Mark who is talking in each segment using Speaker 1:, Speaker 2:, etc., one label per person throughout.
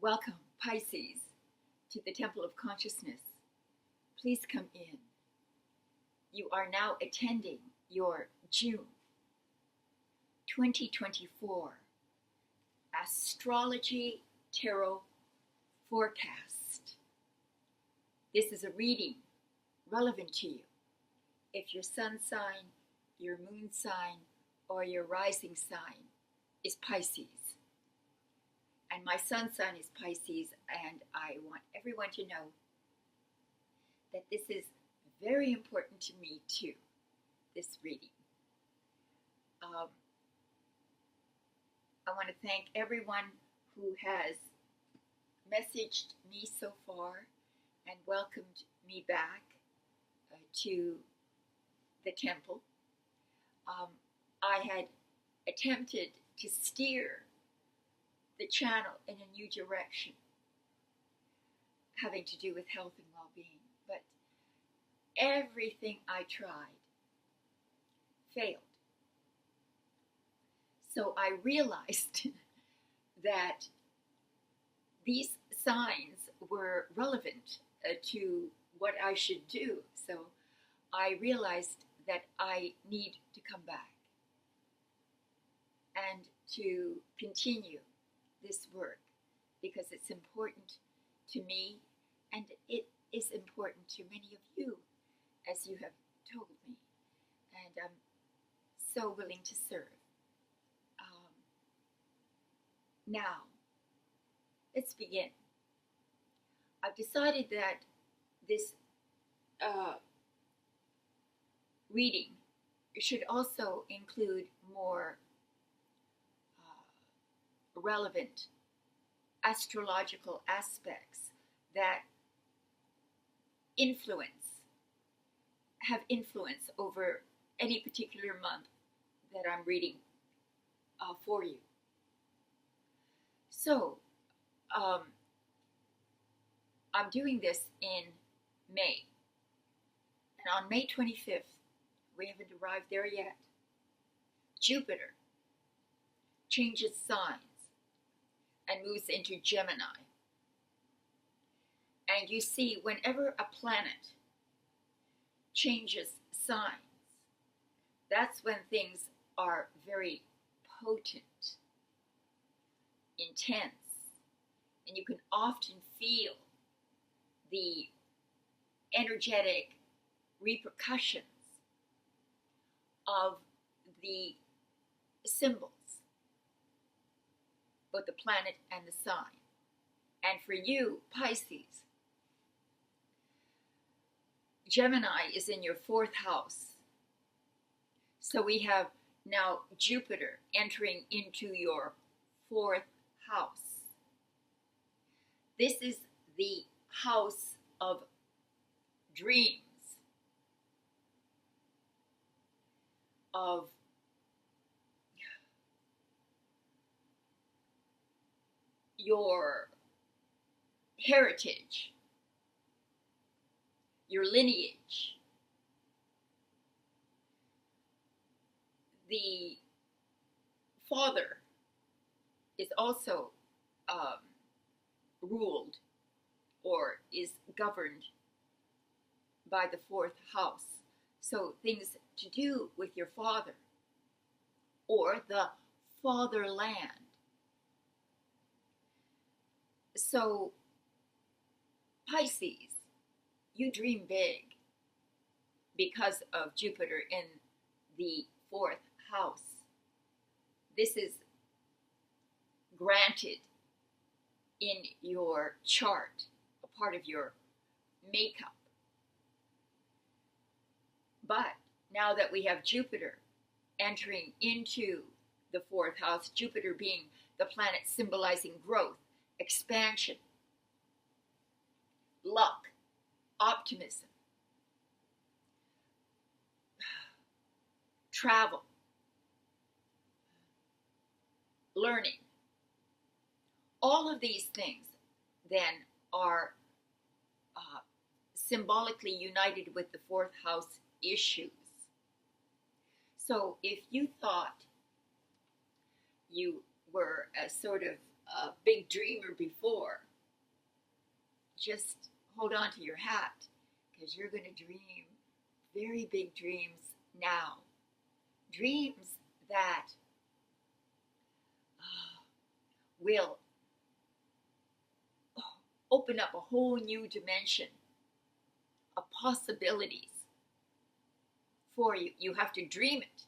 Speaker 1: Welcome, Pisces, to the Temple of Consciousness. Please come in. You are now attending your June 2024 Astrology Tarot Forecast. This is a reading relevant to you if your sun sign, your moon sign, or your rising sign is Pisces. And my sun sign is Pisces, and I want everyone to know that this is very important to me too, this reading. I want to thank everyone who has messaged me so far and welcomed me back to the temple. I had attempted to steer the channel in a new direction having to do with health and well-being, but everything I tried failed. So I realized that these signs were relevant to what I should do. So I realized that I need to come back and to continue this work because it's important to me and it is important to many of you, as you have told me, and I'm so willing to serve. Now, let's begin. I've decided that this reading should also include more relevant astrological aspects that have influence over any particular month that I'm reading for you. So, I'm doing this in May, and on May 25th, we haven't arrived there yet, Jupiter changes signs and moves into Gemini. And you see, whenever a planet changes signs, that's when things are very potent, intense, and you can often feel the energetic repercussions of the symbols, both the planet and the sign. And for you, Pisces, Gemini is in your fourth house. So we have now Jupiter entering into your fourth house. This is the house of dreams, of your heritage, your lineage. The father is also ruled or is governed by the fourth house. So things to do with your father or the fatherland. So, Pisces, you dream big because of Jupiter in the fourth house. This is granted in your chart, a part of your makeup. But now that we have Jupiter entering into the fourth house, Jupiter being the planet symbolizing growth, expansion, luck, optimism, travel, learning. All of these things then are symbolically united with the fourth house issues. So if you thought you were a sort of a big dreamer before, just hold on to your hat, because you're going to dream very big dreams now. Dreams that will open up a whole new dimension of possibilities for you. You have to dream it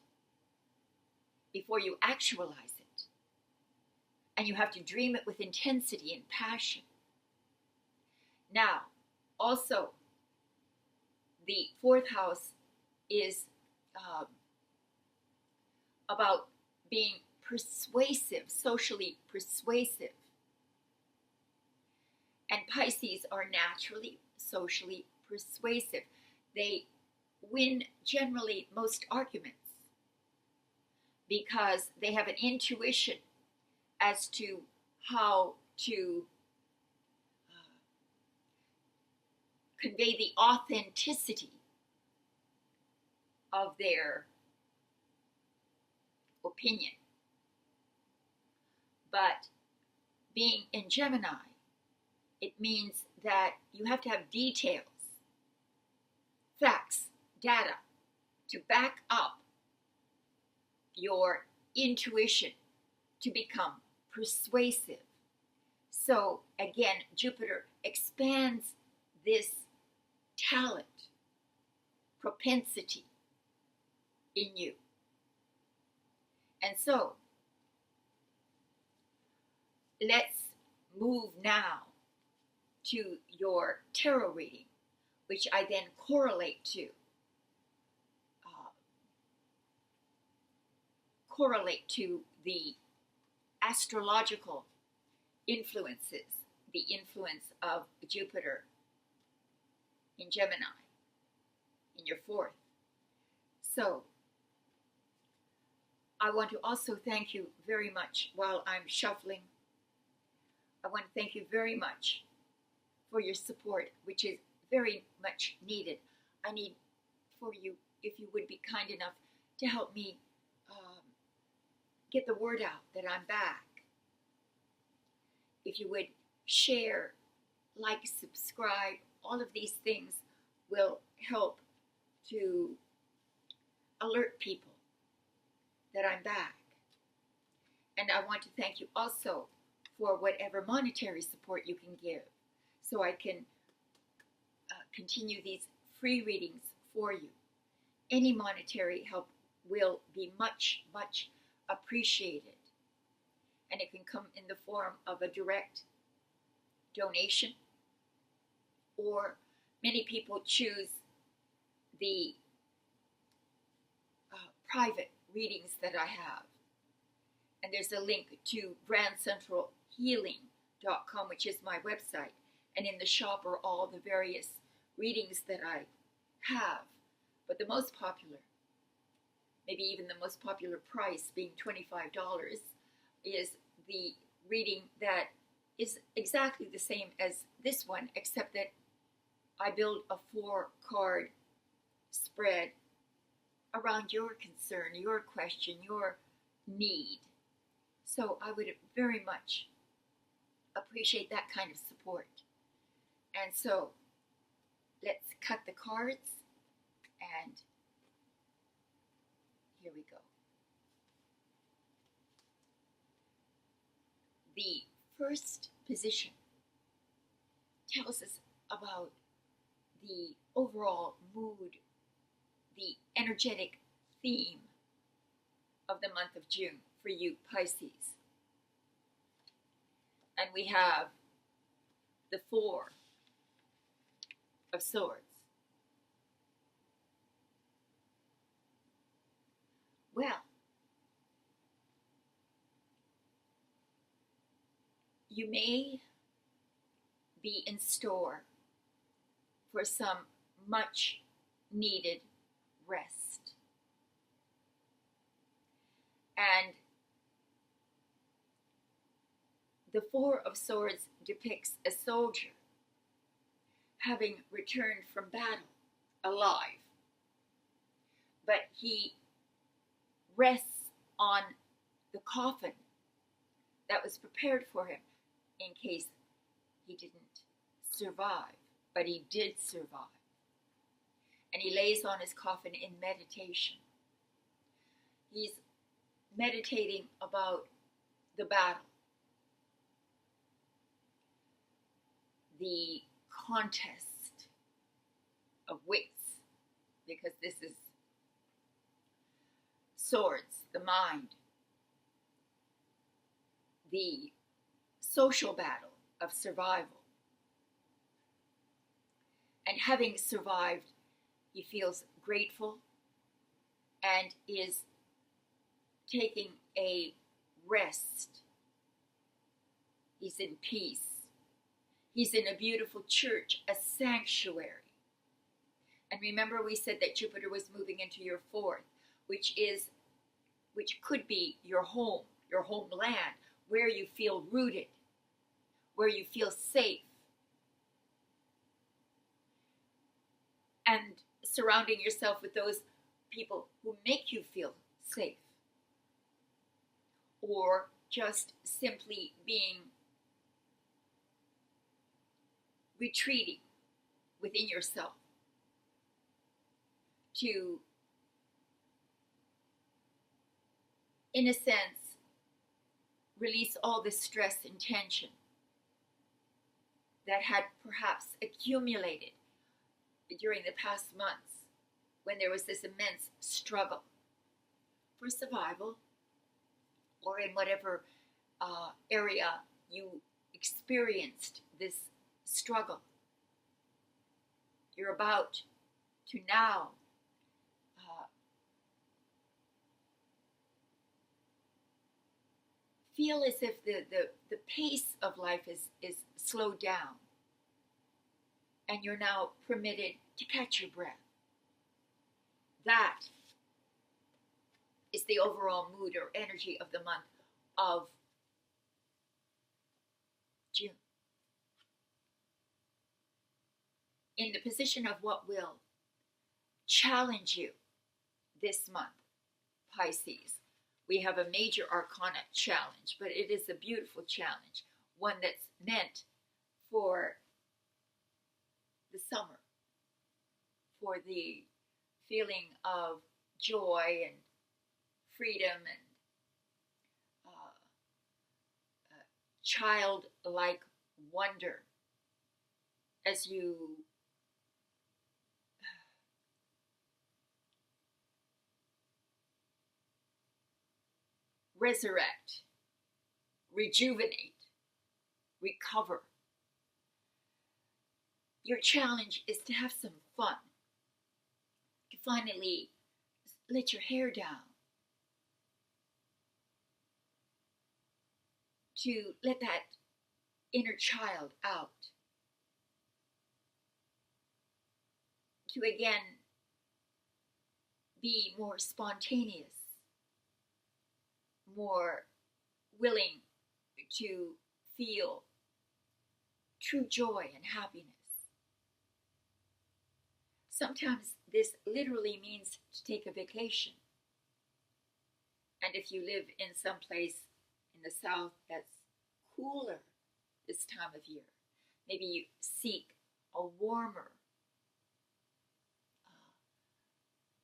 Speaker 1: before you actualize it. And you have to dream it with intensity and passion. Now, also, the fourth house is about being persuasive, socially persuasive. And Pisces are naturally socially persuasive. They win generally most arguments because they have an intuition as to how to convey the authenticity of their opinion. But being in Gemini, it means that you have to have details, facts, data to back up your intuition to become persuasive. So again, Jupiter expands this talent, propensity in you. And so, let's move now to your tarot reading, which I then correlate to the astrological influences, the influence of Jupiter in Gemini, in your fourth. So, I want to also thank you very much while I'm shuffling. I want to thank you very much for your support, which is very much needed. I need for you, if you would be kind enough to help me get the word out that I'm back. If you would share, like, subscribe, all of these things will help to alert people that I'm back. And I want to thank you also for whatever monetary support you can give, so I can continue these free readings for you. Any monetary help will be much, much appreciated. And it can come in the form of a direct donation, or many people choose the private readings that I have. And there's a link to grandcentralhealing.com, which is my website. And in the shop are all the various readings that I have. But the most popular, maybe even the most popular price being $25, is the reading that is exactly the same as this one, except that I build a 4-card spread around your concern, your question, your need. So I would very much appreciate that kind of support. And so let's cut the cards, and here we go. The first position tells us about the overall mood, the energetic theme of the month of June for you, Pisces. And we have the 4 of Swords. Well, you may be in store for some much needed rest. And the 4 of Swords depicts a soldier having returned from battle alive. But he rests on the coffin that was prepared for him in case he didn't survive. But he did survive. And he lays on his coffin in meditation. He's meditating about the battle, the contest of wits, because this is swords, the mind, the social battle of survival. And having survived, he feels grateful and is taking a rest. He's in peace. He's in a beautiful church, a sanctuary. And remember, we said that Jupiter was moving into your fourth, which could be your home, your homeland, where you feel rooted, where you feel safe. And surrounding yourself with those people who make you feel safe. Or just simply retreating within yourself to, in a sense, release all the stress and tension that had perhaps accumulated during the past months when there was this immense struggle for survival, or in whatever area you experienced this struggle. You're about to now feel as if the pace of life is slowed down, and you're now permitted to catch your breath. That is the overall mood or energy of the month of June. In the position of what will challenge you this month, Pisces, we have a major arcana challenge, but it is a beautiful challenge, one that's meant for the summer, for the feeling of joy and freedom and childlike wonder as you resurrect, rejuvenate, recover. Your challenge is to have some fun, to finally let your hair down, to let that inner child out, to again be more spontaneous, more willing to feel true joy and happiness. Sometimes this literally means to take a vacation. And if you live in some place in the south that's cooler this time of year, maybe you seek a warmer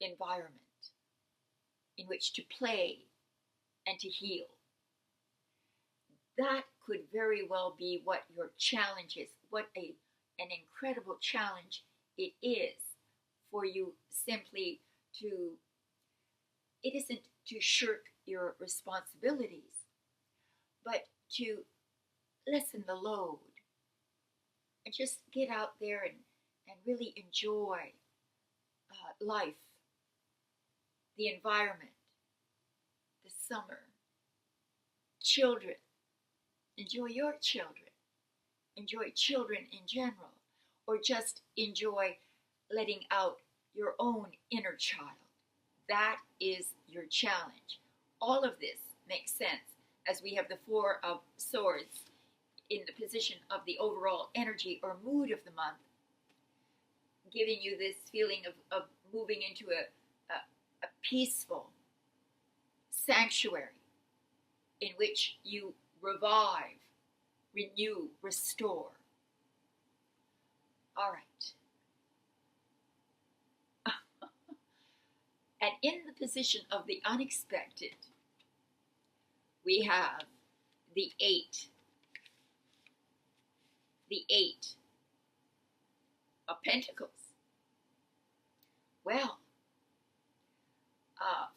Speaker 1: environment in which to play and to heal. That could very well be what your challenge is. What an incredible challenge it is for you simply to, it isn't to shirk your responsibilities, but to lessen the load and just get out there and really enjoy life, the environment, the summer, children. Enjoy your children. Enjoy children in general. Or just enjoy letting out your own inner child. That is your challenge. All of this makes sense as we have the Four of Swords in the position of the overall energy or mood of the month, giving you this feeling of moving into a peaceful sanctuary in which you revive, renew, restore. All right. And in the position of the unexpected, we have the eight of Pentacles. Well,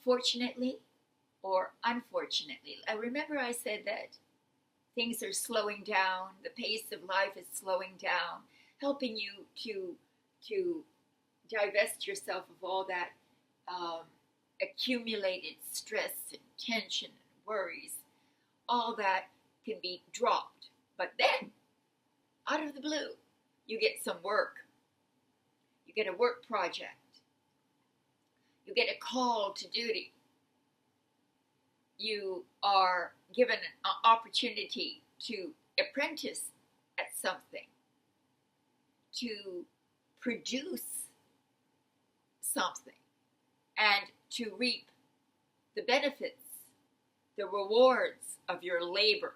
Speaker 1: fortunately or unfortunately, I remember I said that things are slowing down, the pace of life is slowing down, helping you to divest yourself of all that accumulated stress and tension and worries. All that can be dropped. But then, out of the blue, you get some work. You get a work project. You get a call to duty. You are given an opportunity to apprentice at something, to produce something, and to reap the benefits, the rewards of your labor.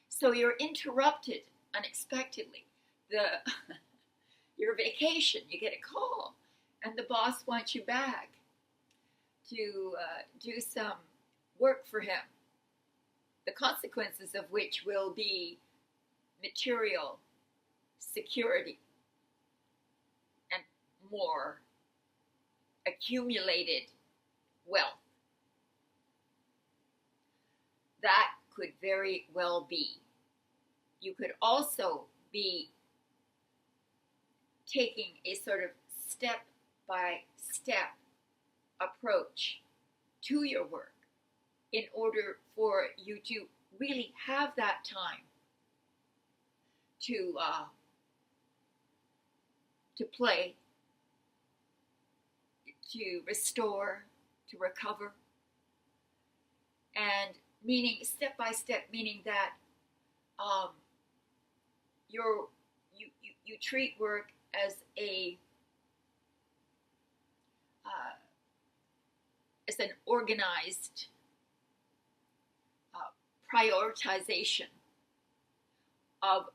Speaker 1: So you're interrupted unexpectedly. Your vacation, you get a call, and the boss wants you back to do some work for him, the consequences of which will be material security and more accumulated wealth. That could very well be. You could also be taking a sort of step-by-step approach to your work in order for you to really have that time to play, to restore, to recover. And meaning step by step, meaning that you treat work as an organized prioritization of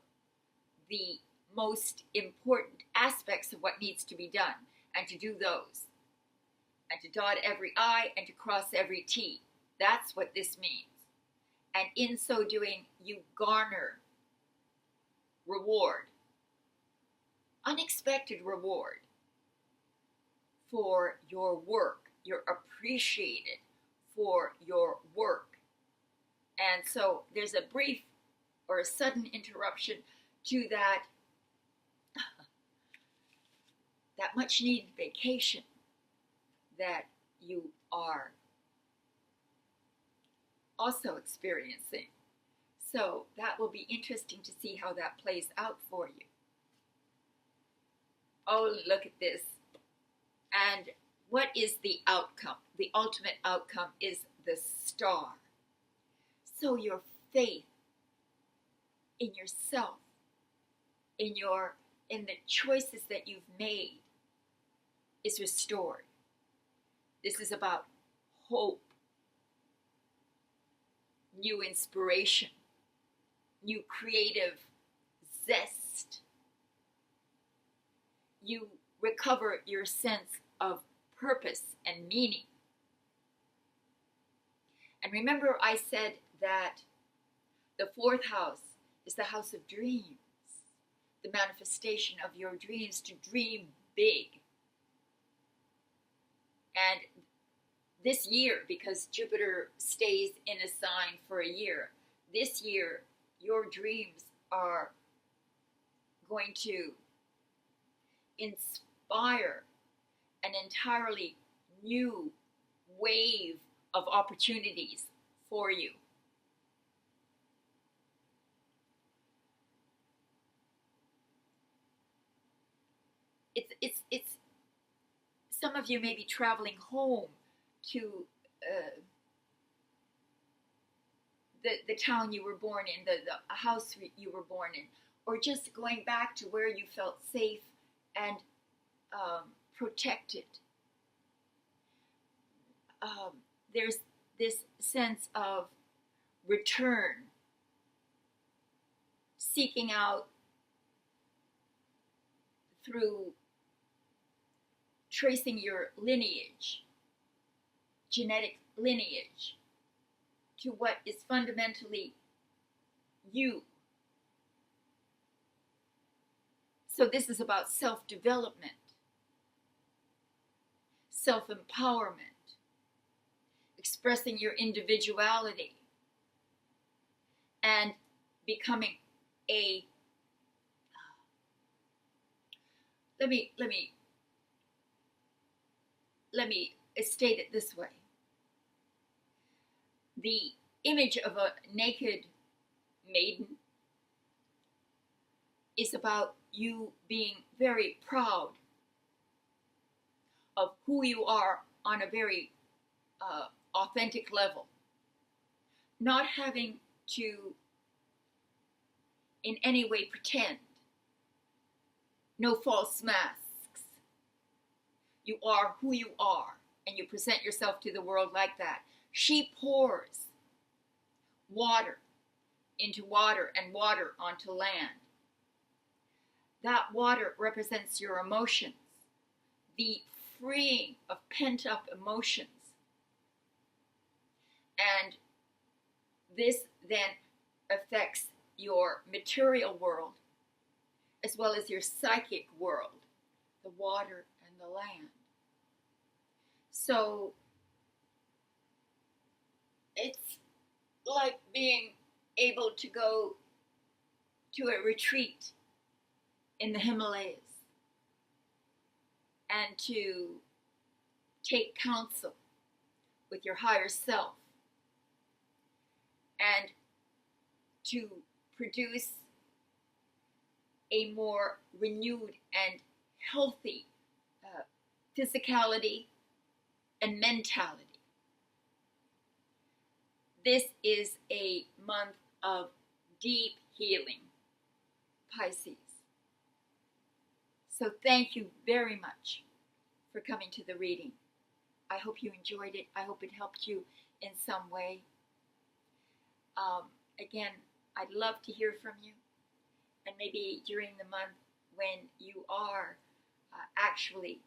Speaker 1: the most important aspects of what needs to be done, and to do those, and to dot every I and to cross every T. That's what this means. And in so doing, you garner reward, unexpected reward for your work. You're appreciated for your work. And so there's a brief or a sudden interruption to that much needed vacation that you are also experiencing. So that will be interesting to see how that plays out for you. Oh, look at this. And what is the outcome? The ultimate outcome is the star. So your faith in yourself, in the choices that you've made, is restored. This is about hope, new inspiration, new creative zest. You recover your sense of purpose and meaning. And remember, I said that the fourth house is the house of dreams, the manifestation of your dreams, to dream big. And this year, because Jupiter stays in a sign for a year, this year your dreams are going to inspire an entirely new wave of opportunities for you. It's some of you may be traveling home to the town you were born in, the house you were born in, or just going back to where you felt safe and protected. There's this sense of return, seeking out through tracing your lineage, genetic lineage, to what is fundamentally you. So this is about self-development, self-empowerment, expressing your individuality, and becoming a, let me state it this way. The image of a naked maiden is about you being very proud of who you are on a very authentic level, not having to in any way pretend, no false masks. You are who you are, and you present yourself to the world like that. She pours water into water and water onto land. That water represents your emotions, the freeing of pent-up emotions. And this then affects your material world as well as your psychic world, the water and the land. So it's like being able to go to a retreat in the Himalayas and to take counsel with your higher self and to produce a more renewed and healthy physicality and mentality. This is a month of deep healing, Pisces. So thank you very much for coming to the reading. I hope you enjoyed it. I hope it helped you in some way. Again, I'd love to hear from you. And maybe during the month when you are actually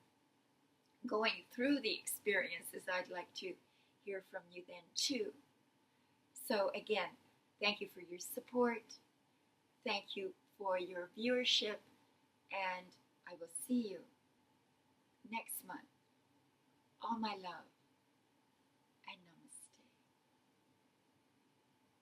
Speaker 1: going through the experiences, I'd like to hear from you then too. So again, thank you for your support. Thank you for your viewership. And I will see you next month. All my love.